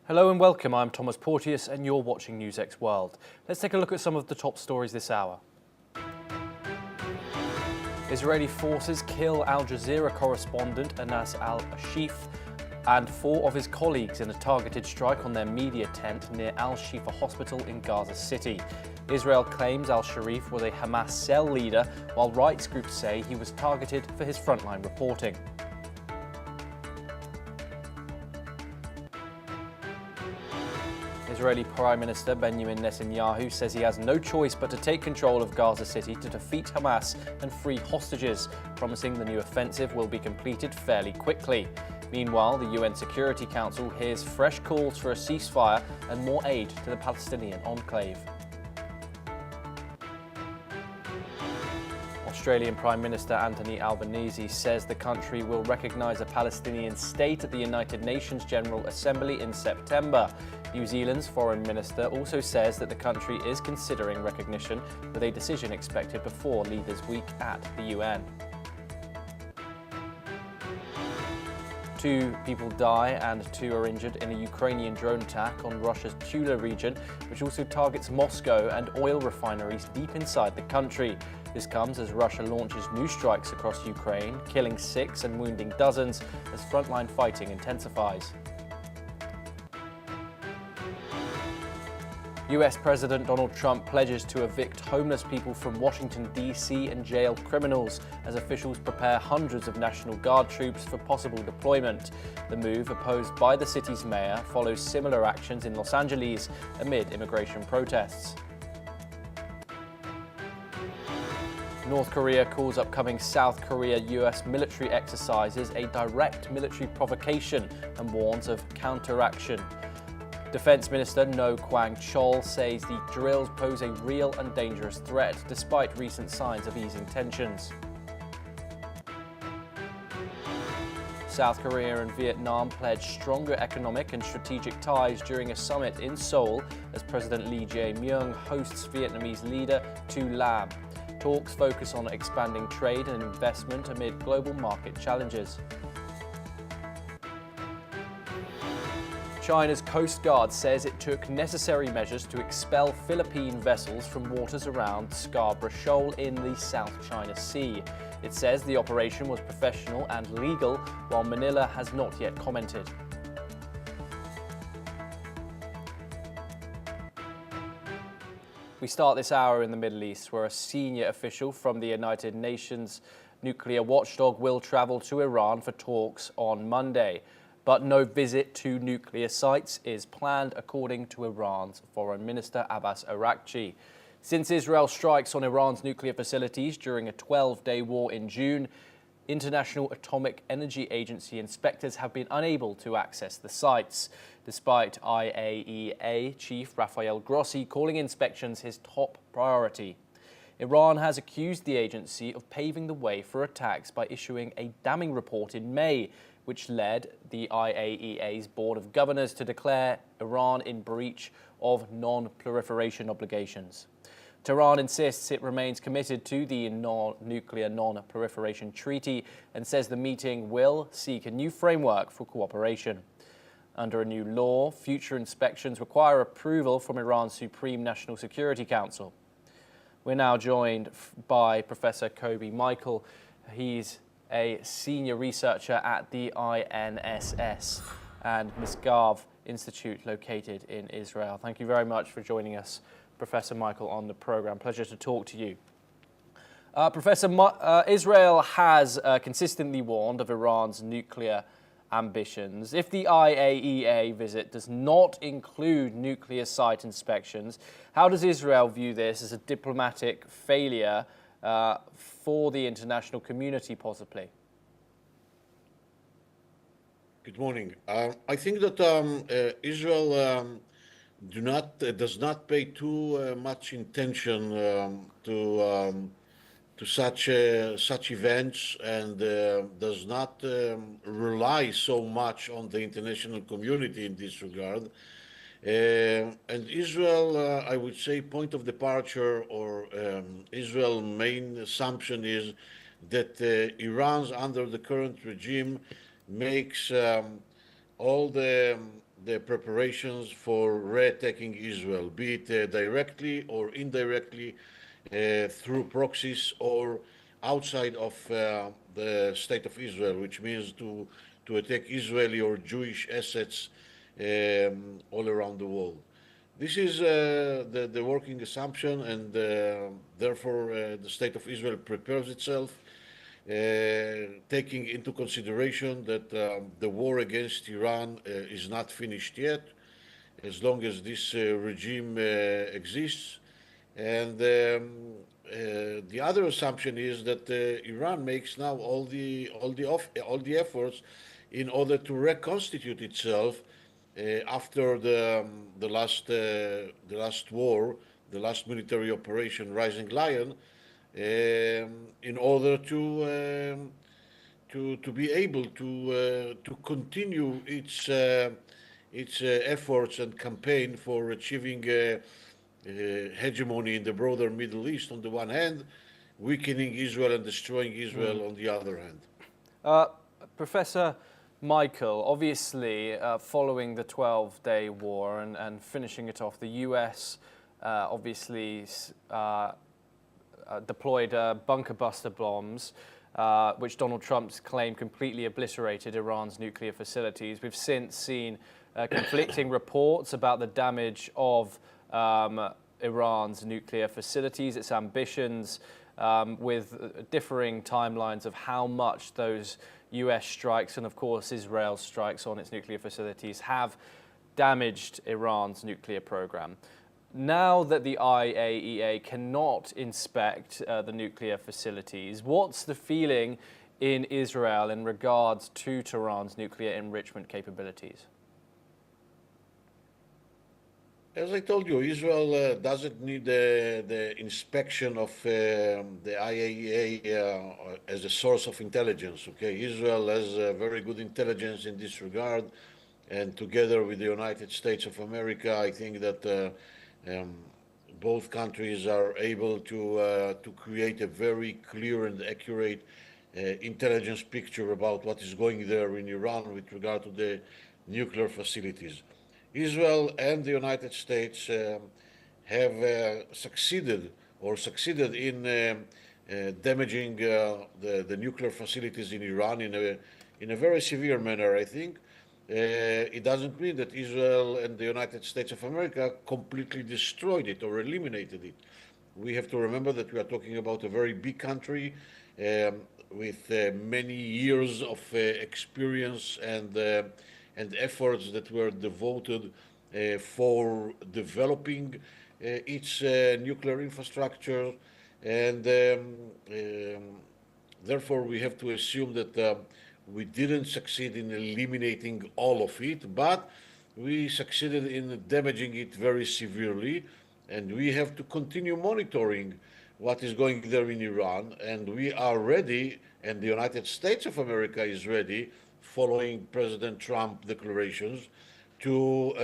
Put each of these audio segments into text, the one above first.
Hello and welcome, I'm Thomas Porteous and you're watching NewsX World. Let's take a look at some of the top stories this hour. Israeli forces kill Al Jazeera correspondent Anas al-Ashif and 4 of his colleagues in a targeted strike on their media tent near Al-Shifa Hospital in Gaza City. Israel claims al-Sharif was a Hamas cell leader, while rights groups say he was targeted for his frontline reporting. Israeli Prime Minister Benjamin Netanyahu says he has no choice but to take control of Gaza City to defeat Hamas and free hostages, promising the new offensive will be completed fairly quickly. Meanwhile, the UN Security Council hears fresh calls for a ceasefire and more aid to the Palestinian enclave. Australian Prime Minister Anthony Albanese says the country will recognise a Palestinian state at the United Nations General Assembly in September. New Zealand's Foreign Minister also says that the country is considering recognition, with a decision expected before Leaders' Week at the UN. 2 people die and 2 are injured in a Ukrainian drone attack on Russia's Tula region, which also targets Moscow and oil refineries deep inside the country. This comes as Russia launches new strikes across Ukraine, killing 6 and wounding dozens as frontline fighting intensifies. US President Donald Trump pledges to evict homeless people from Washington, D.C. and jail criminals as officials prepare hundreds of National Guard troops for possible deployment. The move, opposed by the city's mayor, follows similar actions in Los Angeles amid immigration protests. North Korea calls upcoming South Korea-US military exercises a direct military provocation and warns of counteraction. Defense Minister No Kwang-chol says the drills pose a real and dangerous threat, despite recent signs of easing tensions. South Korea and Vietnam pledged stronger economic and strategic ties during a summit in Seoul as President Lee Jae-myung hosts Vietnamese leader Tu Lam. Talks focus on expanding trade and investment amid global market challenges. China's Coast Guard says it took necessary measures to expel Philippine vessels from waters around Scarborough Shoal in the South China Sea. It says the operation was professional and legal, while Manila has not yet commented. We start this hour in the Middle East, where a senior official from the United Nations nuclear watchdog will travel to Iran for talks on Monday. But no visit to nuclear sites is planned, according to Iran's Foreign Minister Abbas Araghchi. Since Israel strikes on Iran's nuclear facilities during a 12-day war in June, International Atomic Energy Agency inspectors have been unable to access the sites, despite IAEA Chief Rafael Grossi calling inspections his top priority. Iran has accused the agency of paving the way for attacks by issuing a damning report in May, which led the IAEA's Board of Governors to declare Iran in breach of non-proliferation obligations. Tehran insists it remains committed to the Nuclear Non-Proliferation Treaty and says the meeting will seek a new framework for cooperation. Under a new law, future inspections require approval from Iran's Supreme National Security Council. We're now joined by Professor Kobi Michael. He's a senior researcher at the INSS and Misgav Institute located in Israel. Thank you very much for joining us, Professor Michael, on the program. Pleasure to talk to you. Israel has consistently warned of Iran's nuclear ambitions. If the IAEA visit does not include nuclear site inspections, how does Israel view this as a diplomatic failure for the international community, possibly? Good morning. I think that Israel does not pay too much attention to such events and does not rely so much on the international community in this regard. And Israel, I would say, point of departure or Israel's main assumption is that Iran's under the current regime makes all the preparations for re-attacking Israel, be it directly or indirectly through proxies or outside of the state of Israel, which means to attack Israeli or Jewish assets all around the world. This is the working assumption, and therefore the state of Israel prepares itself, taking into consideration that the war against Iran is not finished yet, as long as this regime exists. And the other assumption is that Iran makes now all the efforts in order to reconstitute itself after the last war, the last military operation, Rising Lion, in order to be able to continue its efforts and campaign for achieving hegemony in the broader Middle East on the one hand, weakening Israel and destroying Israel on the other hand. Professor Michael, obviously, following the 12-day war and finishing it off, the US obviously deployed bunker buster bombs, which Donald Trump's claimed completely obliterated Iran's nuclear facilities. We've since seen conflicting reports about the damage of Iran's nuclear facilities, its ambitions, with differing timelines of how much those US strikes and, of course, Israel's strikes on its nuclear facilities have damaged Iran's nuclear program. Now that the IAEA cannot inspect the nuclear facilities, what's the feeling in Israel in regards to Tehran's nuclear enrichment capabilities? As I told you, Israel doesn't need the inspection of the IAEA as a source of intelligence. Okay, Israel has very good intelligence in this regard, and together with the United States of America, I think that both countries are able to create a very clear and accurate intelligence picture about what is going there in Iran with regard to the nuclear facilities. Israel and the United States have succeeded in damaging the nuclear facilities in Iran in a very severe manner, I think. It doesn't mean that Israel and the United States of America completely destroyed it or eliminated it. We have to remember that we are talking about a very big country with many years of experience and efforts that were devoted for developing its nuclear infrastructure, and therefore we have to assume that we didn't succeed in eliminating all of it, but we succeeded in damaging it very severely, and we have to continue monitoring what is going there in Iran, and we are ready, and the United States of America is ready, following President Trump declarations, to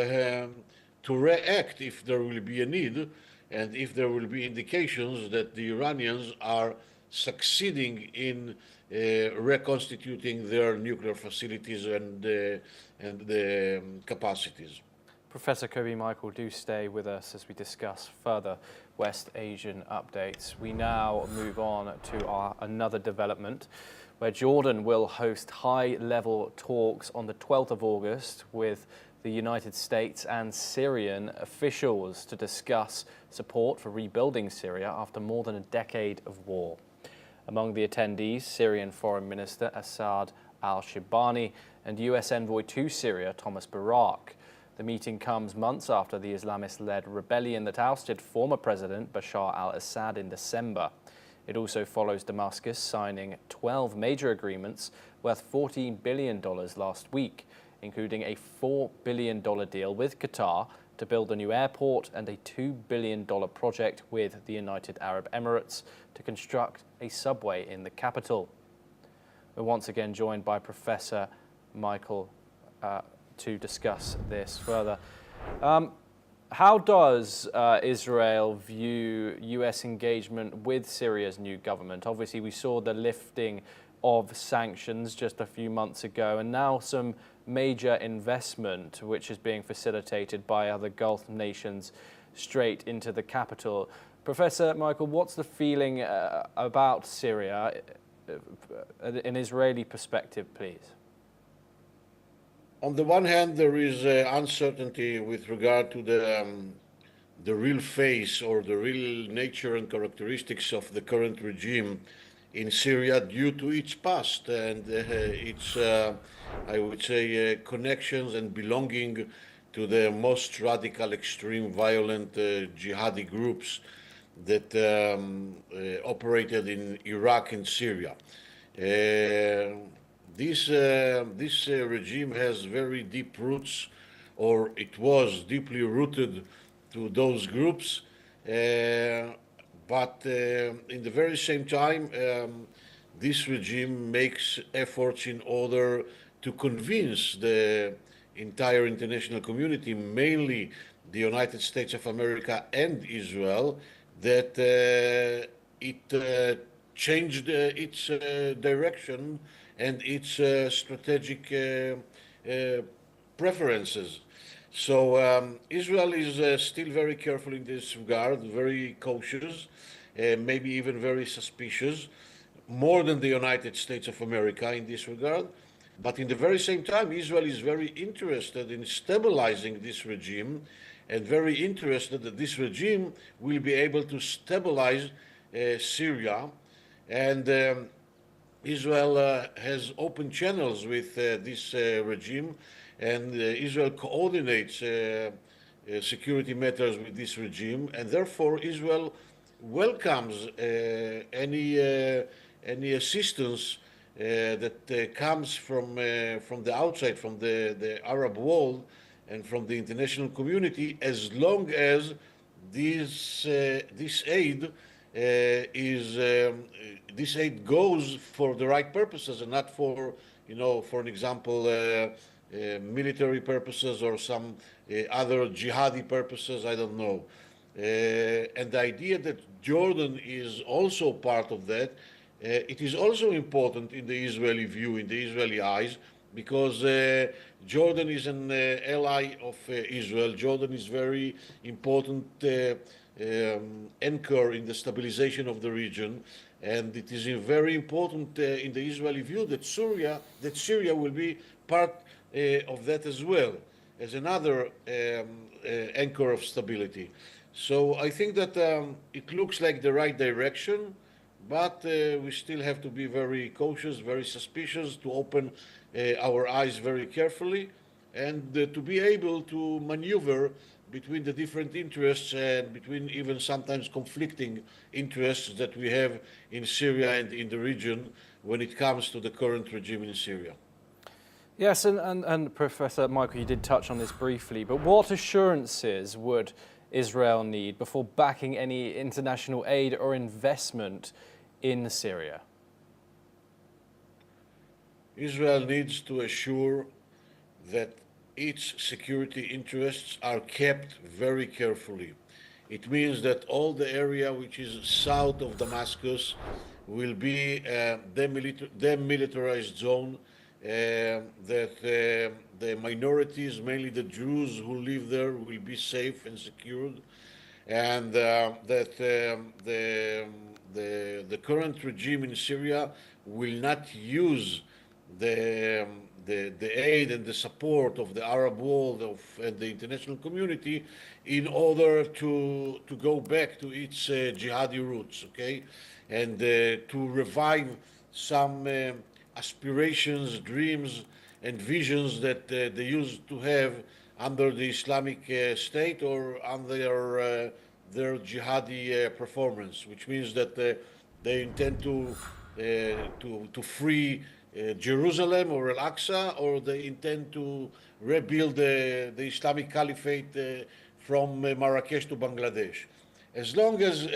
react if there will be a need, and if there will be indications that the Iranians are succeeding in reconstituting their nuclear facilities and the capacities. Professor Kobi Michael, do stay with us as we discuss further West Asian updates. We now move on to another development, where Jordan will host high-level talks on the 12th of August with the United States and Syrian officials to discuss support for rebuilding Syria after more than a decade of war. Among the attendees, Syrian Foreign Minister Assad al-Shibani and US Envoy to Syria Thomas Barak. The meeting comes months after the Islamist-led rebellion that ousted former President Bashar al-Assad in December. It also follows Damascus signing 12 major agreements worth $14 billion last week, including a $4 billion deal with Qatar to build a new airport and a $2 billion project with the United Arab Emirates to construct a subway in the capital. We're once again joined by Professor Michael to discuss this further. How does Israel view US engagement with Syria's new government? Obviously, we saw the lifting of sanctions just a few months ago, and now some major investment which is being facilitated by other Gulf nations straight into the capital. Professor Michael, what's the feeling about Syria, an Israeli perspective, please? On the one hand, there is uncertainty with regard to the real face or the real nature and characteristics of the current regime in Syria due to its past and its, I would say, connections and belonging to the most radical, extreme, violent jihadi groups that operated in Iraq and Syria. This regime has very deep roots, or it was deeply rooted to those groups, but in the very same time, this regime makes efforts in order to convince the entire international community, mainly the United States of America and Israel, that it changed its direction and its strategic preferences. So Israel is still very careful in this regard, very cautious, maybe even very suspicious, more than the United States of America in this regard. But in the very same time, Israel is very interested in stabilizing this regime and very interested that this regime will be able to stabilize Syria. And Israel has open channels with this regime, and Israel coordinates security matters with this regime, and therefore Israel welcomes any assistance that comes from the outside, from the Arab world and from the international community, as long as this aid this aid goes for the right purposes and not for, for an example, military purposes or some other jihadi purposes, I don't know. And the idea that Jordan is also part of that, it is also important in the Israeli view, in the Israeli eyes, because Jordan is an ally of Israel. Jordan is very important anchor in the stabilization of the region, and it is very important in the Israeli view that Syria will be part of that as well, as another anchor of stability. So I think that it looks like the right direction, but we still have to be very cautious, very suspicious, to open our eyes very carefully, and to be able to maneuver between the different interests and between even sometimes conflicting interests that we have in Syria and in the region when it comes to the current regime in Syria. Yes, and Professor Michael, you did touch on this briefly, but what assurances would Israel need before backing any international aid or investment in Syria? Israel needs to assure that its security interests are kept very carefully. It means that all the area which is south of Damascus will be a demilitarized zone, that the minorities, mainly the Jews who live there, will be safe and secured, and that the current regime in Syria will not use the aid and the support of the Arab world and the international community in order to go back to its jihadi roots, okay, and to revive some aspirations, dreams, and visions that they used to have under the Islamic State or under their jihadi performance, which means that they intend to free Jerusalem or Al-Aqsa, or they intend to rebuild the Islamic Caliphate from Marrakesh to Bangladesh. As long as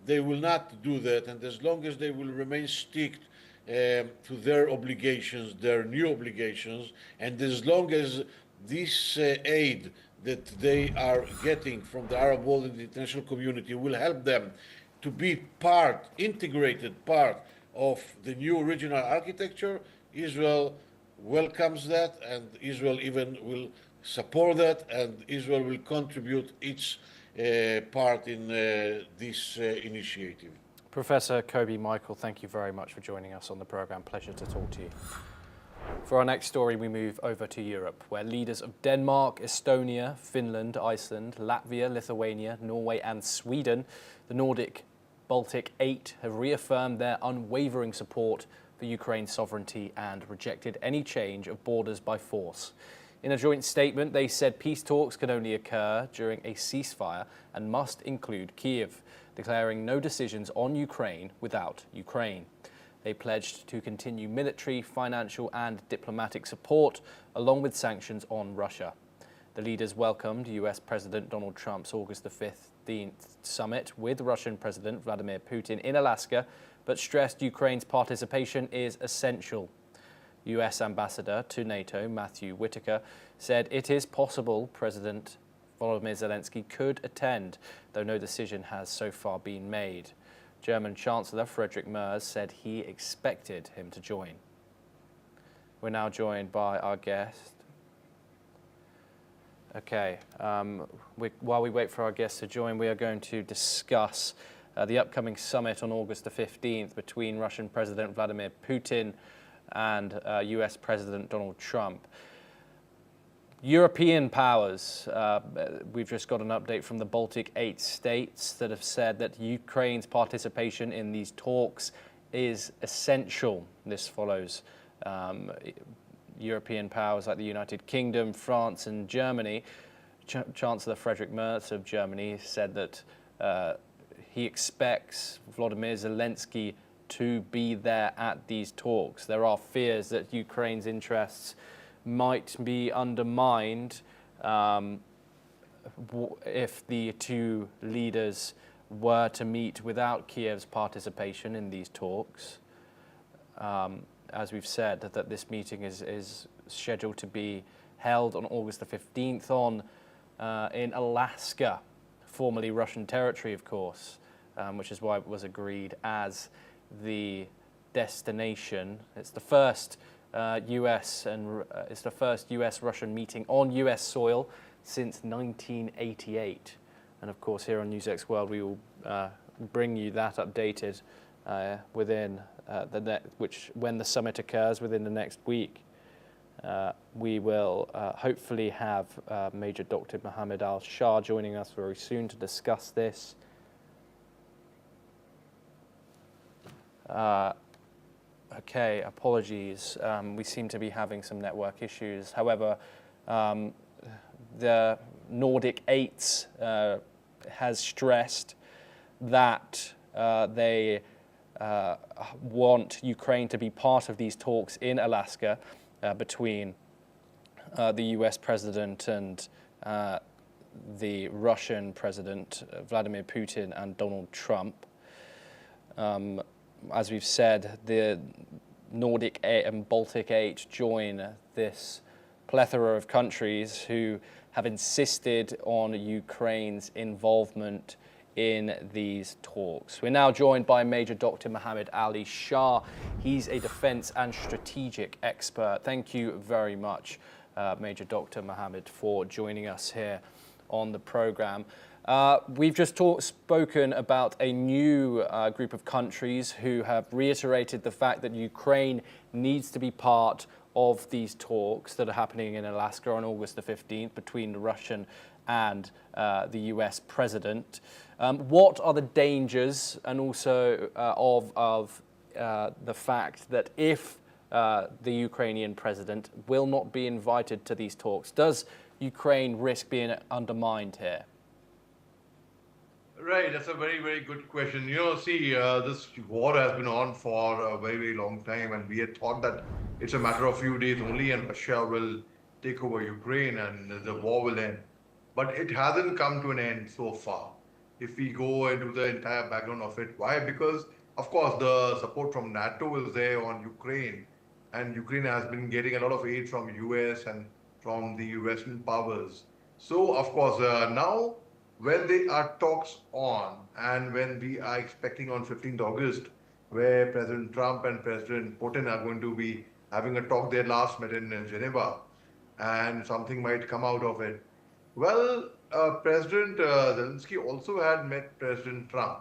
they will not do that, and as long as they will remain stick to their obligations, their new obligations, and as long as this aid that they are getting from the Arab world and the international community will help them to be integrated part of the new regional architecture, Israel welcomes that, and Israel even will support that, and Israel will contribute its part in this initiative. Professor Kobi Michael, thank you very much for joining us on the program. Pleasure to talk to you. For our next story, we move over to Europe, where leaders of Denmark, Estonia, Finland, Iceland, Latvia, Lithuania, Norway and Sweden, the Nordic Baltic 8, have reaffirmed their unwavering support for Ukraine's sovereignty and rejected any change of borders by force. In a joint statement, they said peace talks can only occur during a ceasefire and must include Kyiv, declaring no decisions on Ukraine without Ukraine. They pledged to continue military, financial and diplomatic support, along with sanctions on Russia. The leaders welcomed US President Donald Trump's August the 15th summit with Russian President Vladimir Putin in Alaska, but stressed Ukraine's participation is essential. US Ambassador to NATO, Matthew Whitaker, said it is possible President Volodymyr Zelensky could attend, though no decision has so far been made. German Chancellor Friedrich Merz said he expected him to join. We're now joined by our guest. Okay, while we wait for our guests to join, we are going to discuss the upcoming summit on August the 15th between Russian President Vladimir Putin and US President Donald Trump. European powers, we've just got an update from the Baltic 8 states that have said that Ukraine's participation in these talks is essential. This follows European powers like the United Kingdom, France and Germany. Chancellor Friedrich Merz of Germany said that he expects Volodymyr Zelensky to be there at these talks. There are fears that Ukraine's interests might be undermined if the two leaders were to meet without Kiev's participation in these talks. As we've said, that this meeting is scheduled to be held on August the 15th in Alaska, formerly Russian territory, of course, which is why it was agreed as the destination. It's the first US-Russian meeting on US soil since 1988, and of course here on NewsX World we will bring you that updated within when the summit occurs within the next week. We will hopefully have Major Dr. Mohammed Al-Shah joining us very soon to discuss this. Okay, apologies. We seem to be having some network issues. However, the Nordic 8 has stressed that they want Ukraine to be part of these talks in Alaska between the US president and the Russian president, Vladimir Putin and Donald Trump. As we've said, the Nordic 8 and Baltic 8 join this plethora of countries who have insisted on Ukraine's involvement in these talks. We're now joined by Major Dr. Mohammed Ali Shah. He's a defense and strategic expert. Thank you very much, Major Dr. Mohammed, for joining us here on the program. We've just spoken about a new group of countries who have reiterated the fact that Ukraine needs to be part of these talks that are happening in Alaska on August the 15th between the Russian and the US president. What are the dangers and also of the fact that if the Ukrainian president will not be invited to these talks, does Ukraine risk being undermined here? Right, that's a very, very good question. This war has been on for a very, very long time, and we had thought that it's a matter of few days only, and Russia will take over Ukraine and the war will end. But it hasn't come to an end so far. If we go into the entire background of it, why? Because, of course, the support from NATO is there on Ukraine, and Ukraine has been getting a lot of aid from US and from the Western powers. So, of course, now, when there are talks on and when we are expecting on 15th August where President Trump and President Putin are going to be having a talk. Their last met in Geneva, and something might come out of it. Well, President Zelensky also had met President Trump.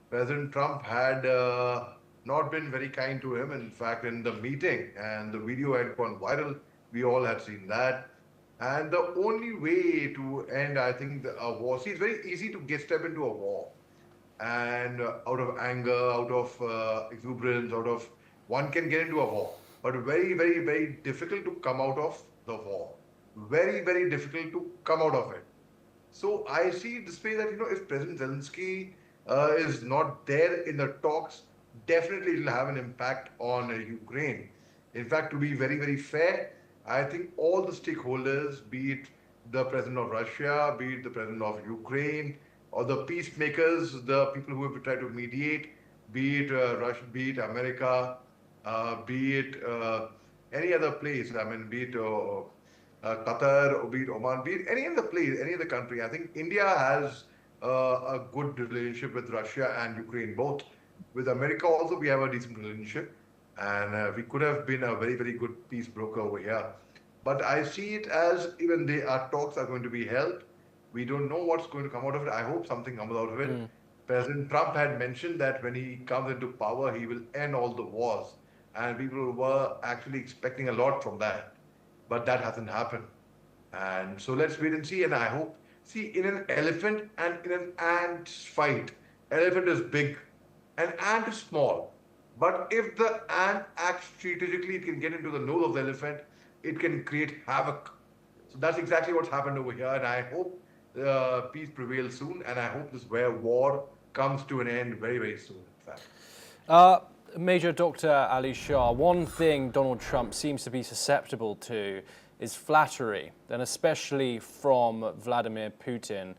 President Trump had not been very kind to him, in fact, in the meeting, and the video had gone viral. We all had seen that. And the only way to end, I think, a war, see, it's very easy to get step into a war and out of anger, out of exuberance, out of one can get into a war, but very, very, very difficult to come out of the war. Very, very difficult to come out of it. So I see this way that if President Zelensky is not there in the talks, definitely it will have an impact on Ukraine. In fact, to be very, very fair, I think all the stakeholders, be it the president of Russia, be it the president of Ukraine, or the peacemakers, the people who have tried to mediate, be it Russia, be it America, be it any other place, I mean, be it Qatar, or be it Oman, be it any other place, any other country. I think India has a good relationship with Russia and Ukraine, both. With America also, we have a decent relationship, and we could have been a very, very good peace broker over here. But I see it as even our talks are going to be held. We don't know what's going to come out of it. I hope something comes out of it. President Trump had mentioned that when he comes into power, he will end all the wars. And people were actually expecting a lot from that. But that hasn't happened. And so let's wait and see. And I hope, see, in an elephant and in an ant fight, elephant is big and ant is small. But if the ant acts strategically, it can get into the nose of the elephant, it can create havoc. So that's exactly what's happened over here. And I hope peace prevails soon, and I hope this war comes to an end very, very soon, in fact. Major Dr. Ali Shah, one thing Donald Trump seems to be susceptible to is flattery, and especially from Vladimir Putin.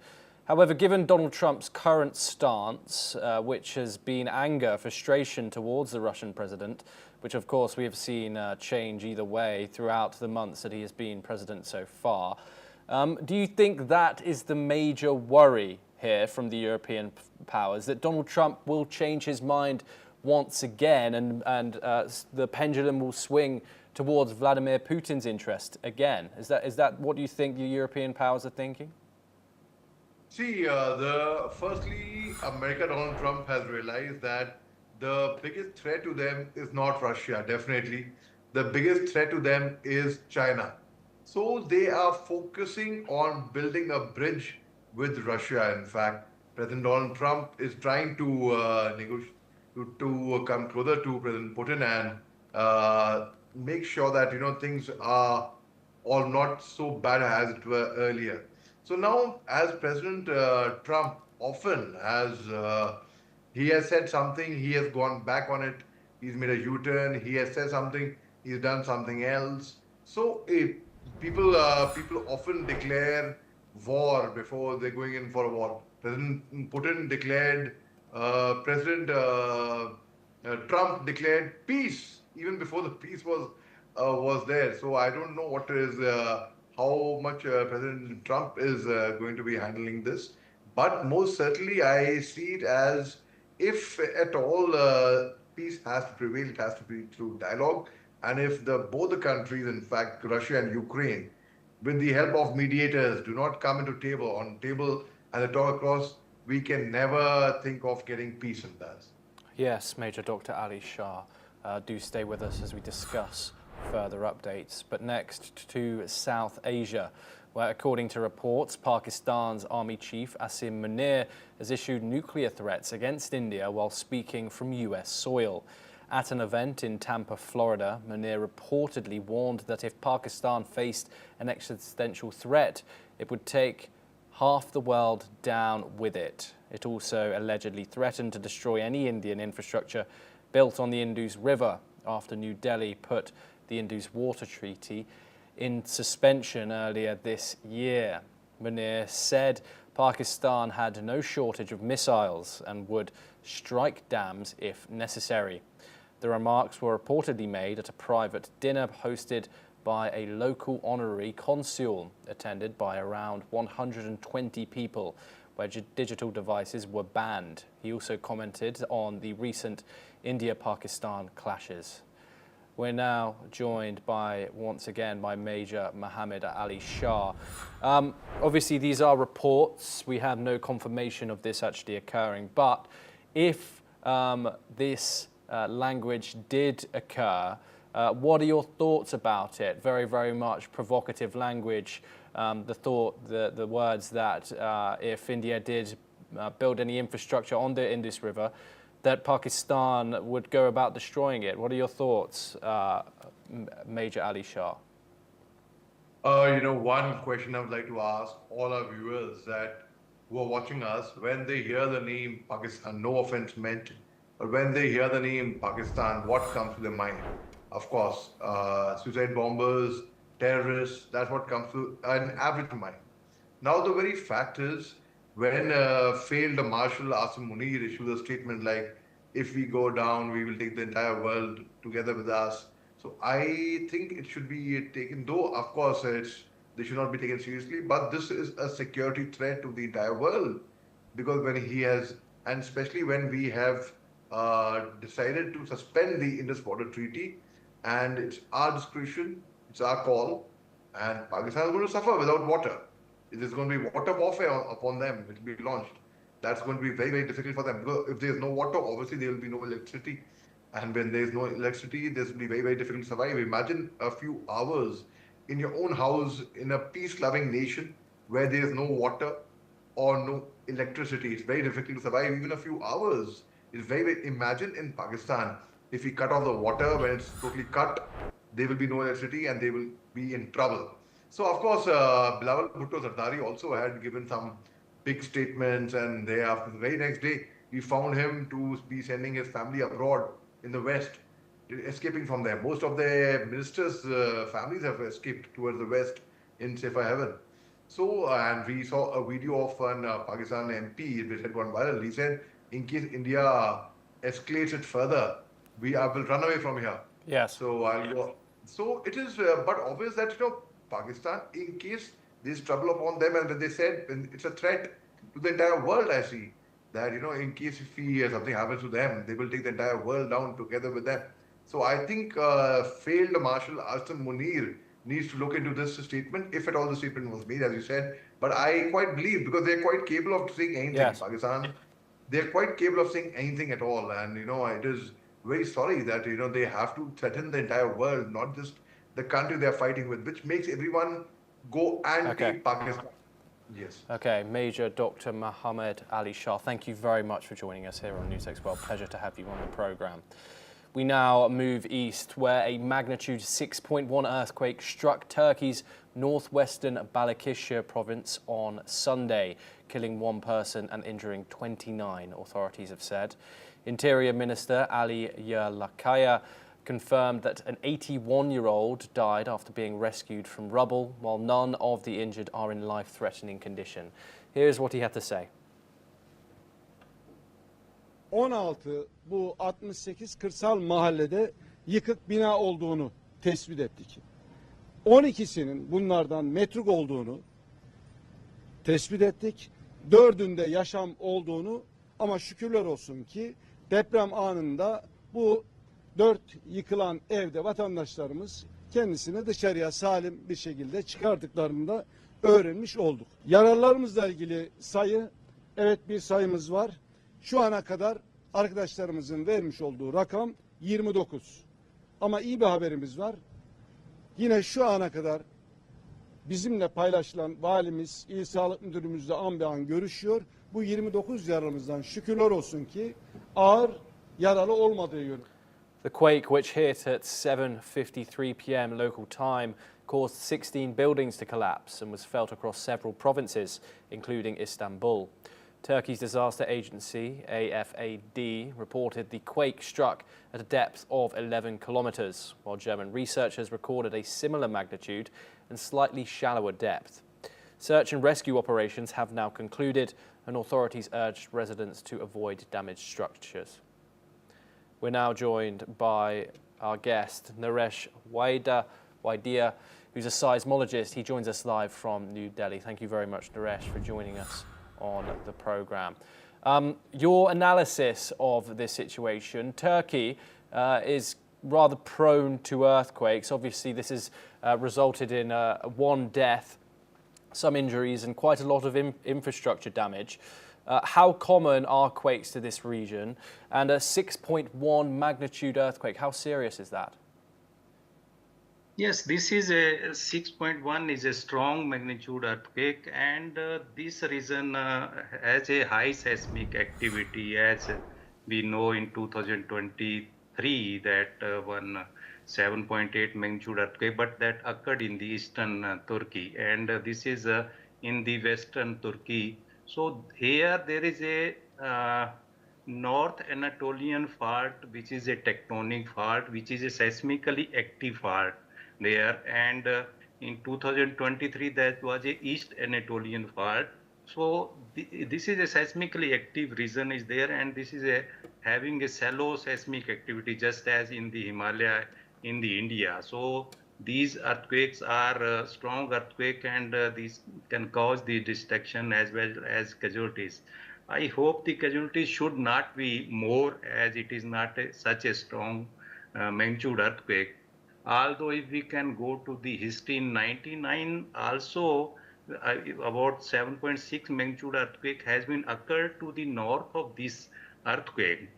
However, given Donald Trump's current stance, which has been anger, frustration towards the Russian president, which of course we have seen change either way throughout the months that he has been president so far, do you think that is the major worry here from the European powers, that Donald Trump will change his mind once again and the pendulum will swing towards Vladimir Putin's interest again? Is that what you think the European powers are thinking? See, firstly, America, Donald Trump has realized that the biggest threat to them is not Russia, definitely. The biggest threat to them is China. So they are focusing on building a bridge with Russia. In fact, President Donald Trump is trying to negotiate, to come closer to President Putin and make sure that things are all not so bad as it were earlier. So now, as President Trump often has, he has said something, he has gone back on it, he's made a U-turn, he has said something, he's done something else. So people often declare war before they're going in for a war. President Putin declared, President Trump declared peace even before the peace was there. So I don't know what is how much President Trump is going to be handling this, but most certainly I see it as, if at all peace has to prevail, it has to be through dialogue. And if both the countries, in fact, Russia and Ukraine, with the help of mediators, do not come on table and they talk across, we can never think of getting peace in that. Yes, Major Dr. Ali Shah. Do stay with us as we discuss further updates. But next to South Asia, where, according to reports, Pakistan's Army Chief Asim Munir has issued nuclear threats against India while speaking from US soil. At an event in Tampa, Florida, Munir reportedly warned that if Pakistan faced an existential threat, it would take half the world down with it. It also allegedly threatened to destroy any Indian infrastructure built on the Indus River after New Delhi put the Indus Water Treaty in suspension earlier this year. Munir said Pakistan had no shortage of missiles and would strike dams if necessary. The remarks were reportedly made at a private dinner hosted by a local honorary consul, attended by around 120 people, where digital devices were banned. He also commented on the recent India-Pakistan clashes. We're now joined once again by Major Mohammed Ali Shah. Obviously, these are reports. We have no confirmation of this actually occurring. But if this language did occur, what are your thoughts about it? Very, very much provocative language. The words that if India did build any infrastructure on the Indus River, that Pakistan would go about destroying it. What are your thoughts, Major Ali Shah? One question I would like to ask all our viewers who are watching us, when they hear the name Pakistan, no offense meant, but when they hear the name Pakistan, what comes to their mind? Of course, suicide bombers, terrorists, that's what comes to an average mind. Now, the very fact is, when failed Marshal Asim Munir issued a statement like, if we go down, we will take the entire world together with us. So I think it should be taken, though of course they should not be taken seriously, but this is a security threat to the entire world. Because when he has, and especially when we have decided to suspend the Indus Water Treaty, and it's our discretion, it's our call, and Pakistan is going to suffer without water. It is going to be water warfare upon them. It will be launched. That's going to be very, very difficult for them. Because if there's no water, obviously there will be no electricity. And when there's no electricity, this will be very, very difficult to survive. Imagine a few hours in your own house in a peace-loving nation where there is no water or no electricity. It's very difficult to survive. Even a few hours is very, very. Imagine in Pakistan, if we cut off the water, when it's totally cut, there will be no electricity and they will be in trouble. So, of course, Bilawal Bhutto Zardari also had given some big statements, and after the very next day, we found him to be sending his family abroad in the West, escaping from there. Most of the ministers' families have escaped towards the West in safer heaven. So, and we saw a video of an Pakistan MP, which had gone viral. He said, in case India escalates it further, I will run away from here. Yes. So I'll go. So it is, but obvious that Pakistan, in case there's trouble upon them, and when they said it's a threat to the entire world, I see that in case if something happens to them, they will take the entire world down together with them. So I think failed Marshal Asim Munir needs to look into this statement, if at all the statement was made, as you said. But I quite believe, because they're quite capable of saying anything. Yes. Pakistan, they're quite capable of saying anything at all, and it is very sorry that they have to threaten the entire world, not just the country they're fighting with, which makes everyone go anti-Pakistan. Yes. Okay, Major Dr. Mohammed Ali Shah, thank you very much for joining us here on NewsX World. Pleasure to have you on the programme. We now move east, where a magnitude 6.1 earthquake struck Turkey's northwestern Balıkesir province on Sunday, killing one person and injuring 29, authorities have said. Interior Minister Ali Yerlikaya confirmed that an 81-year-old died after being rescued from rubble, while none of the injured are in life-threatening condition. Here's what he had to say. 16 bu 68 kırsal mahallede yıkık bina olduğunu tespit ettik. 12'sinin bunlardan metruk olduğunu tespit ettik. 4'ünde yaşam olduğunu, ama şükürler olsun ki deprem anında bu 4 yıkılan evde vatandaşlarımız kendisini dışarıya salim bir şekilde çıkardıklarını da öğrenmiş olduk. Yaralılarımızla ilgili sayı, evet bir sayımız var. Şu ana kadar arkadaşlarımızın vermiş olduğu rakam 29. Ama iyi bir haberimiz var. Yine şu ana kadar bizimle paylaşılan valimiz, İl Sağlık Müdürümüzle an be an görüşüyor. Bu 29 yaralımızdan şükürler olsun ki ağır yaralı olmadığı yönü. The quake, which hit at 7:53 p.m. local time, caused 16 buildings to collapse and was felt across several provinces, including Istanbul. Turkey's disaster agency, AFAD, reported the quake struck at a depth of 11 kilometers, while German researchers recorded a similar magnitude and slightly shallower depth. Search and rescue operations have now concluded, and authorities urged residents to avoid damaged structures. We're now joined by our guest, Naresh Waidia, who's a seismologist. He joins us live from New Delhi. Thank you very much, Naresh, for joining us on the programme. Your analysis of this situation: Turkey is rather prone to earthquakes. Obviously, this has resulted in one death, some injuries, and quite a lot of infrastructure damage. How common are quakes to this region? And a 6.1 magnitude earthquake, how serious is that? Yes, this is a 6.1 is a strong magnitude earthquake, and this region has a high seismic activity, as we know in 2023 that one 7.8 magnitude earthquake, but that occurred in the eastern Turkey, and this is in the western Turkey. So here there is a North Anatolian fault, which is a tectonic fault, which is a seismically active fault there, and in 2023 that was a East Anatolian fault. So this is a seismically active region is there, and this is having a shallow seismic activity, just as in the Himalaya in the India. So these earthquakes are strong earthquake, and these can cause the destruction as well as casualties. I hope the casualties should not be more, as it is not such a strong magnitude earthquake. Although if we can go to the history in 99, also about 7.6 magnitude earthquake has been occurred to the north of this earthquake.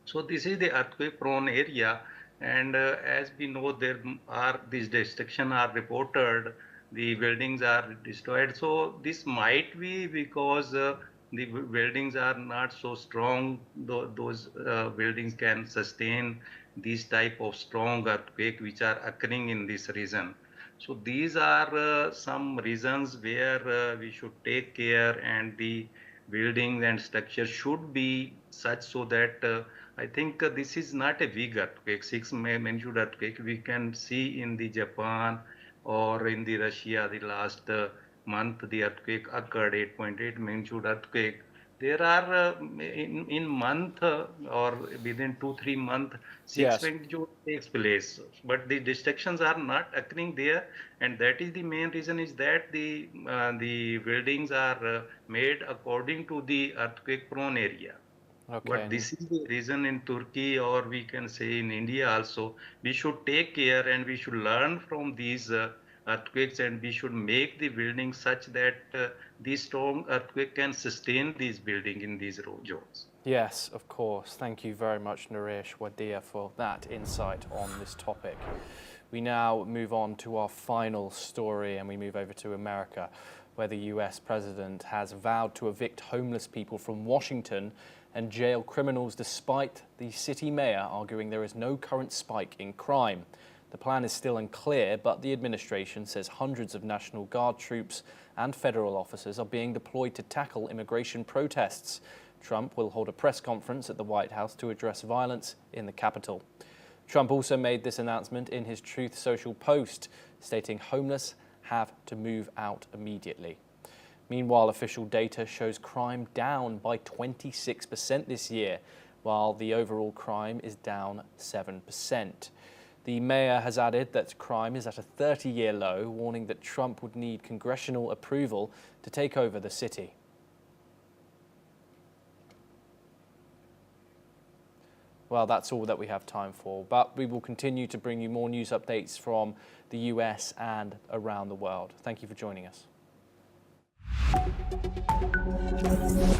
So this is the earthquake prone area, and as we know, there are these destruction are reported, the buildings are destroyed. So this might be because the buildings are not so strong. Those buildings can sustain these type of strong earthquake which are occurring in this region. So these are some reasons where we should take care, and the buildings and structure should be such so that I think this is not a big earthquake, 6 magnitude earthquake. We can see in the Japan or in the Russia the last month the earthquake occurred, 8.8 magnitude earthquake. There are in month or within 2-3 months, 6 magnitude takes place, but the destructions are not occurring there, and that is the main reason is that the buildings are made according to the earthquake prone area. Okay. But this is the reason in Turkey, or we can say in India also, we should take care and we should learn from these earthquakes, and we should make the buildings such that the strong earthquake can sustain these buildings in these zones. Yes, of course. Thank you very much, Naresh Wadia, for that insight on this topic. We now move on to our final story, and we move over to America, where the US president has vowed to evict homeless people from Washington and jail criminals, despite the city mayor arguing there is no current spike in crime. The plan is still unclear, but the administration says hundreds of National Guard troops and federal officers are being deployed to tackle immigration protests. Trump will hold a press conference at the White House to address violence in the Capitol. Trump also made this announcement in his Truth Social post, stating homeless have to move out immediately. Meanwhile, official data shows crime down by 26% this year, while the overall crime is down 7%. The mayor has added that crime is at a 30-year low, warning that Trump would need congressional approval to take over the city. Well, that's all that we have time for, but we will continue to bring you more news updates from the US and around the world. Thank you for joining us.